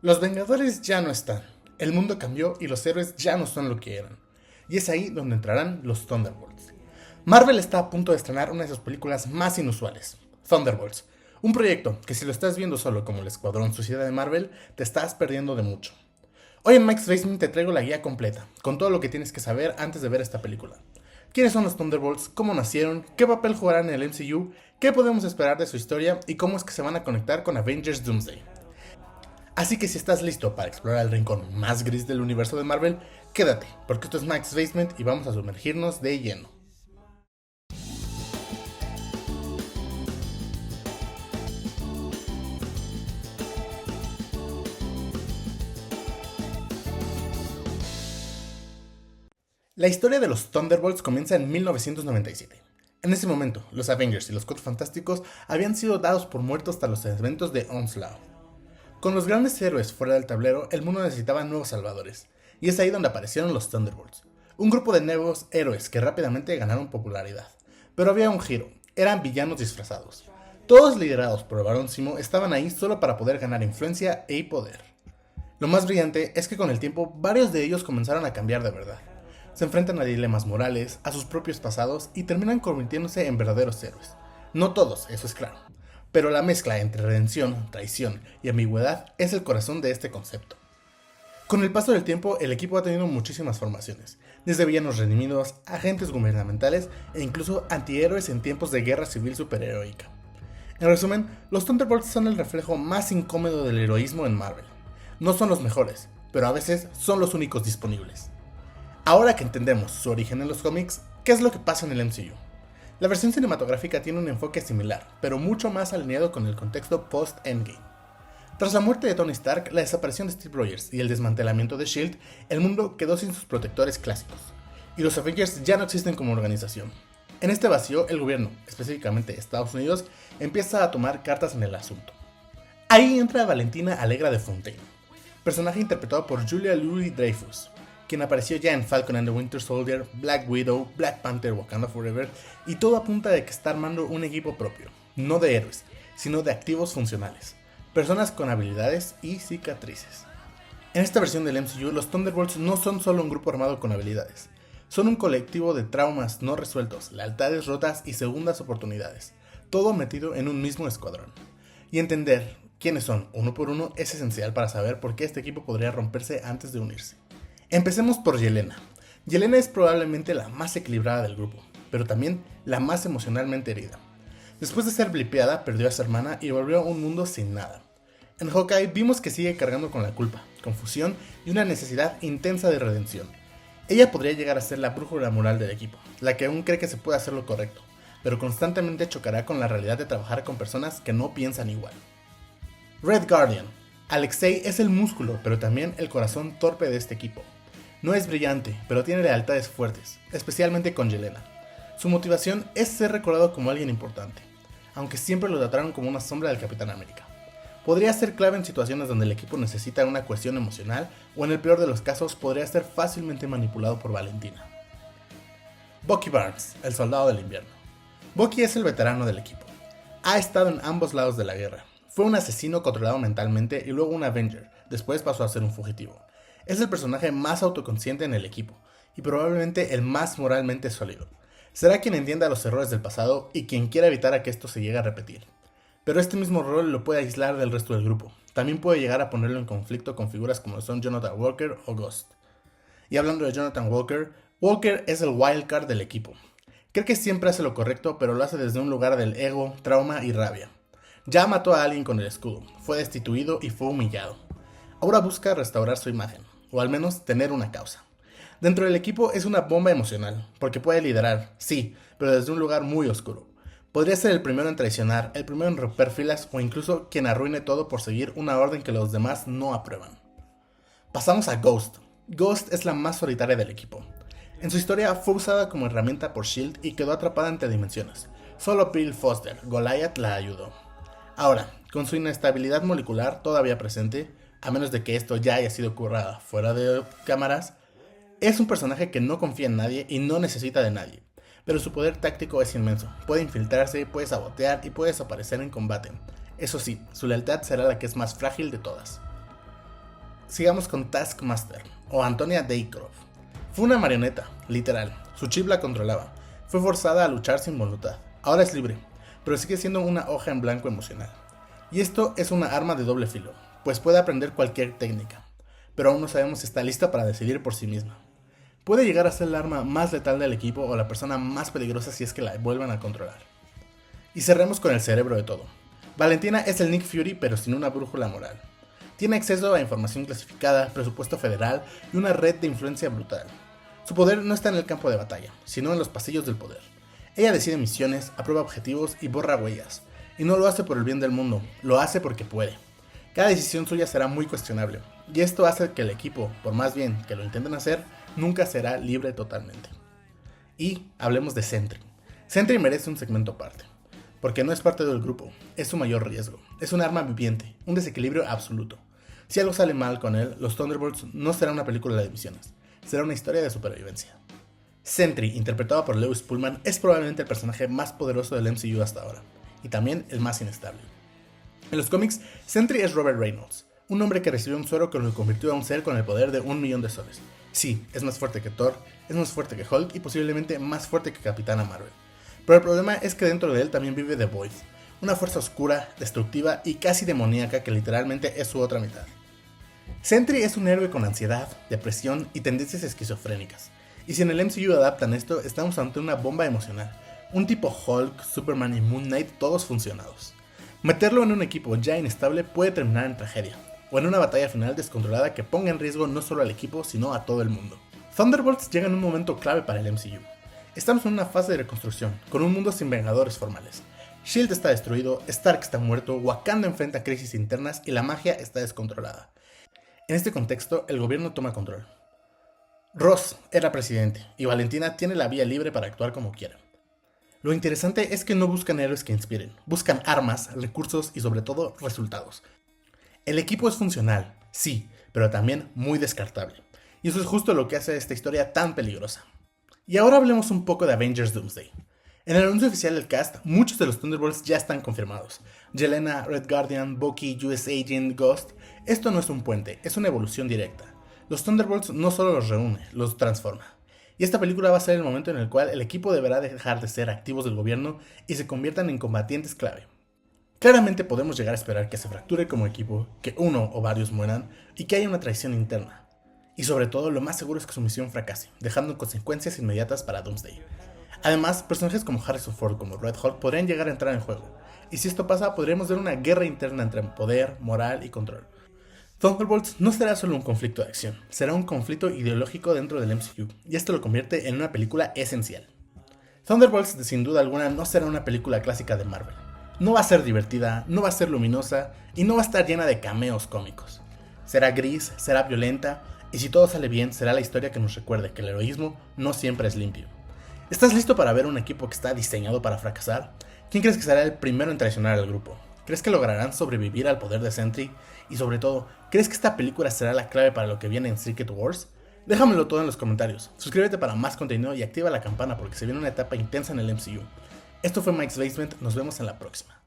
Los Vengadores ya no están, el mundo cambió y los héroes ya no son lo que eran. Y es ahí donde entrarán los Thunderbolts. Marvel está a punto de estrenar una de sus películas más inusuales, Thunderbolts. Un proyecto que si lo estás viendo solo como el Escuadrón Suicida de Marvel, te estás perdiendo de mucho. Hoy en Mike's Basement te traigo la guía completa, con todo lo que tienes que saber antes de ver esta película. ¿Quiénes son los Thunderbolts? ¿Cómo nacieron? ¿Qué papel jugarán en el MCU? ¿Qué podemos esperar de su historia? ¿Y cómo es que se van a conectar con Avengers Doomsday? Así que si estás listo para explorar el rincón más gris del universo de Marvel, quédate, porque esto es Mike's Basement y vamos a sumergirnos de lleno. La historia de los Thunderbolts comienza en 1997. En ese momento, los Avengers y los Cuatro Fantásticos habían sido dados por muertos tras los eventos de Onslaught. Con los grandes héroes fuera del tablero, el mundo necesitaba nuevos salvadores, y es ahí donde aparecieron los Thunderbolts, un grupo de nuevos héroes que rápidamente ganaron popularidad. Pero había un giro, eran villanos disfrazados. Todos liderados por el Barón Zemo estaban ahí solo para poder ganar influencia y poder. Lo más brillante es que con el tiempo varios de ellos comenzaron a cambiar de verdad. Se enfrentan a dilemas morales, a sus propios pasados y terminan convirtiéndose en verdaderos héroes. No todos, eso es claro. Pero la mezcla entre redención, traición y ambigüedad es el corazón de este concepto. Con el paso del tiempo, el equipo ha tenido muchísimas formaciones, desde villanos redimidos, agentes gubernamentales e incluso antihéroes en tiempos de guerra civil superheroica. En resumen, los Thunderbolts son el reflejo más incómodo del heroísmo en Marvel. No son los mejores, pero a veces son los únicos disponibles. Ahora que entendemos su origen en los cómics, ¿qué es lo que pasa en el MCU? La versión cinematográfica tiene un enfoque similar, pero mucho más alineado con el contexto post-Endgame. Tras la muerte de Tony Stark, la desaparición de Steve Rogers y el desmantelamiento de S.H.I.E.L.D., el mundo quedó sin sus protectores clásicos, y los Avengers ya no existen como organización. En este vacío, el gobierno, específicamente Estados Unidos, empieza a tomar cartas en el asunto. Ahí entra Valentina Allegra de Fontaine, personaje interpretado por Julia Louis-Dreyfus, quien apareció ya en Falcon and the Winter Soldier, Black Widow, Black Panther, Wakanda Forever, y todo apunta de que está armando un equipo propio, no de héroes, sino de activos funcionales, personas con habilidades y cicatrices. En esta versión del MCU, los Thunderbolts no son solo un grupo armado con habilidades, son un colectivo de traumas no resueltos, lealtades rotas y segundas oportunidades, todo metido en un mismo escuadrón. Y entender quiénes son uno por uno es esencial para saber por qué este equipo podría romperse antes de unirse. Empecemos por Yelena. Yelena es probablemente la más equilibrada del grupo, pero también la más emocionalmente herida. Después de ser blipeada, perdió a su hermana y volvió a un mundo sin nada. En Hawkeye vimos que sigue cargando con la culpa, confusión y una necesidad intensa de redención. Ella podría llegar a ser la brújula moral del equipo, la que aún cree que se puede hacer lo correcto, pero constantemente chocará con la realidad de trabajar con personas que no piensan igual. Red Guardian. Alexei es el músculo, pero también el corazón torpe de este equipo. No es brillante, pero tiene lealtades fuertes, especialmente con Yelena. Su motivación es ser recordado como alguien importante, aunque siempre lo trataron como una sombra del Capitán América. Podría ser clave en situaciones donde el equipo necesita una cohesión emocional o en el peor de los casos podría ser fácilmente manipulado por Valentina. Bucky Barnes, el soldado del invierno. Bucky es el veterano del equipo. Ha estado en ambos lados de la guerra. Fue un asesino controlado mentalmente y luego un Avenger, después pasó a ser un fugitivo. Es el personaje más autoconsciente en el equipo, y probablemente el más moralmente sólido. Será quien entienda los errores del pasado y quien quiera evitar a que esto se llegue a repetir. Pero este mismo rol lo puede aislar del resto del grupo. También puede llegar a ponerlo en conflicto con figuras como son Jonathan Walker o Ghost. Y hablando de Jonathan Walker, Walker es el wildcard del equipo. Cree que siempre hace lo correcto, pero lo hace desde un lugar del ego, trauma y rabia. Ya mató a alguien con el escudo, fue destituido y fue humillado. Ahora busca restaurar su imagen, o al menos tener una causa. Dentro del equipo es una bomba emocional, porque puede liderar, sí, pero desde un lugar muy oscuro. Podría ser el primero en traicionar, el primero en romper filas o incluso quien arruine todo por seguir una orden que los demás no aprueban. Pasamos a Ghost. Ghost es la más solitaria del equipo. En su historia fue usada como herramienta por S.H.I.E.L.D. y quedó atrapada entre dimensiones. Solo Bill Foster, Goliath, la ayudó. Ahora, con su inestabilidad molecular todavía presente, a menos de que esto ya haya sido currada fuera de cámaras, es un personaje que no confía en nadie y no necesita de nadie, pero su poder táctico es inmenso, puede infiltrarse, puede sabotear y puede desaparecer en combate. Eso sí, su lealtad será la que es más frágil de todas. sigamos con Taskmaster, o Antonia Daycroft. Fue una marioneta, literal, su chip la controlaba, fue forzada a luchar sin voluntad, ahora es libre, pero sigue siendo una hoja en blanco emocional. Y esto es una arma de doble filo, pues puede aprender cualquier técnica, pero aún no sabemos si está lista para decidir por sí misma. Puede llegar a ser el arma más letal del equipo o la persona más peligrosa si es que la vuelvan a controlar. Y cerremos con el cerebro de todo. Valentina es el Nick Fury pero sin una brújula moral. Tiene acceso a información clasificada, presupuesto federal y una red de influencia brutal. Su poder no está en el campo de batalla, sino en los pasillos del poder. Ella decide misiones, aprueba objetivos y borra huellas. Y no lo hace por el bien del mundo, lo hace porque puede. Cada decisión suya será muy cuestionable, y esto hace que el equipo, por más bien que lo intenten hacer, nunca será libre totalmente. Y hablemos de Sentry. Sentry merece un segmento aparte, porque no es parte del grupo, es su mayor riesgo, es un arma viviente, un desequilibrio absoluto. Si algo sale mal con él, los Thunderbolts no será una película de misiones, será una historia de supervivencia. Sentry, interpretado por Lewis Pullman, es probablemente el personaje más poderoso del MCU hasta ahora, y también el más inestable. En los cómics, Sentry es Robert Reynolds, un hombre que recibió un suero que lo convirtió a un ser con el poder de $1.000.000. Sí, es más fuerte que Thor, es más fuerte que Hulk y posiblemente más fuerte que Capitana Marvel. Pero el problema es que dentro de él también vive The Void, una fuerza oscura, destructiva y casi demoníaca que literalmente es su otra mitad. Sentry es un héroe con ansiedad, depresión y tendencias esquizofrénicas. Y si en el MCU adaptan esto, estamos ante una bomba emocional. Un tipo Hulk, Superman y Moon Knight todos funcionados. Meterlo en un equipo ya inestable puede terminar en tragedia, o en una batalla final descontrolada que ponga en riesgo no solo al equipo, sino a todo el mundo. Thunderbolts llega en un momento clave para el MCU. Estamos en una fase de reconstrucción, con un mundo sin vengadores formales. SHIELD está destruido, Stark está muerto, Wakanda enfrenta crisis internas y la magia está descontrolada. En este contexto, el gobierno toma control. Ross era presidente, y Valentina tiene la vía libre para actuar como quiera. Lo interesante es que no buscan héroes que inspiren, buscan armas, recursos y sobre todo resultados. El equipo es funcional, sí, pero también muy descartable. Y eso es justo lo que hace esta historia tan peligrosa. Y ahora hablemos un poco de Avengers Doomsday. En el anuncio oficial del cast, muchos de los Thunderbolts ya están confirmados. Yelena, Red Guardian, Bucky, US Agent, Ghost. Esto no es un puente, es una evolución directa. Los Thunderbolts no solo los reúne, los transforma. Y esta película va a ser el momento en el cual el equipo deberá dejar de ser activos del gobierno y se conviertan en combatientes clave. Claramente podemos llegar a esperar que se fracture como equipo, que uno o varios mueran y que haya una traición interna. Y sobre todo, lo más seguro es que su misión fracase, dejando consecuencias inmediatas para Doomsday. Además, personajes como Harrison Ford como Red Hulk podrían llegar a entrar en juego. Y si esto pasa, podríamos ver una guerra interna entre poder, moral y control. Thunderbolts no será solo un conflicto de acción, será un conflicto ideológico dentro del MCU, y esto lo convierte en una película esencial. Thunderbolts, sin duda alguna, no será una película clásica de Marvel. No va a ser divertida, no va a ser luminosa, y no va a estar llena de cameos cómicos. Será gris, será violenta, y si todo sale bien, será la historia que nos recuerde que el heroísmo no siempre es limpio. ¿Estás listo para ver un equipo que está diseñado para fracasar? ¿Quién crees que será el primero en traicionar al grupo? ¿Crees que lograrán sobrevivir al poder de Sentry? Y sobre todo, ¿crees que esta película será la clave para lo que viene en Secret Wars? Déjamelo todo en los comentarios, suscríbete para más contenido y activa la campana porque se viene una etapa intensa en el MCU. Esto fue Mike's Basement, nos vemos en la próxima.